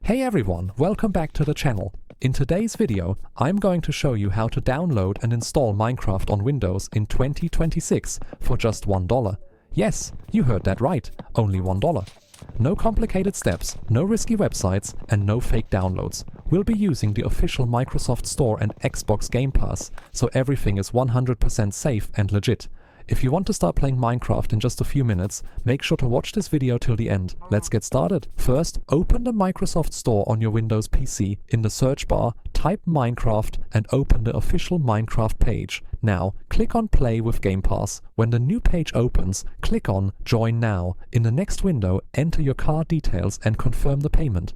Hey everyone, welcome back to the channel. In today's video, I'm going to show you how to download and install Minecraft on Windows in 2026 for just $1. Yes, you heard that right, only $1. No complicated steps, no risky websites, and no fake downloads. We'll be using the official Microsoft Store and Xbox Game Pass, so everything is 100% safe and legit. If you want to start playing Minecraft in just a few minutes, make sure to watch this video till the end. Let's get started. First, open the Microsoft Store on your Windows PC. In the search bar, type Minecraft and open the official Minecraft page. Now, click on Play with Game Pass. When the new page opens, click on Join Now. In the next window, enter your card details and confirm the payment.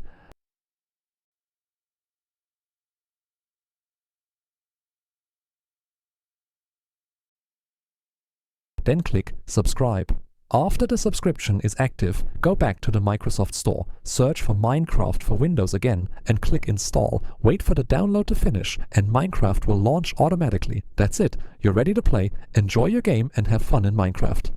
Then click Subscribe. After the subscription is active, go back to the Microsoft Store, search for Minecraft for Windows again, and click Install. Wait for the download to finish, and Minecraft will launch automatically. That's it. You're ready to play, enjoy your game, and have fun in Minecraft.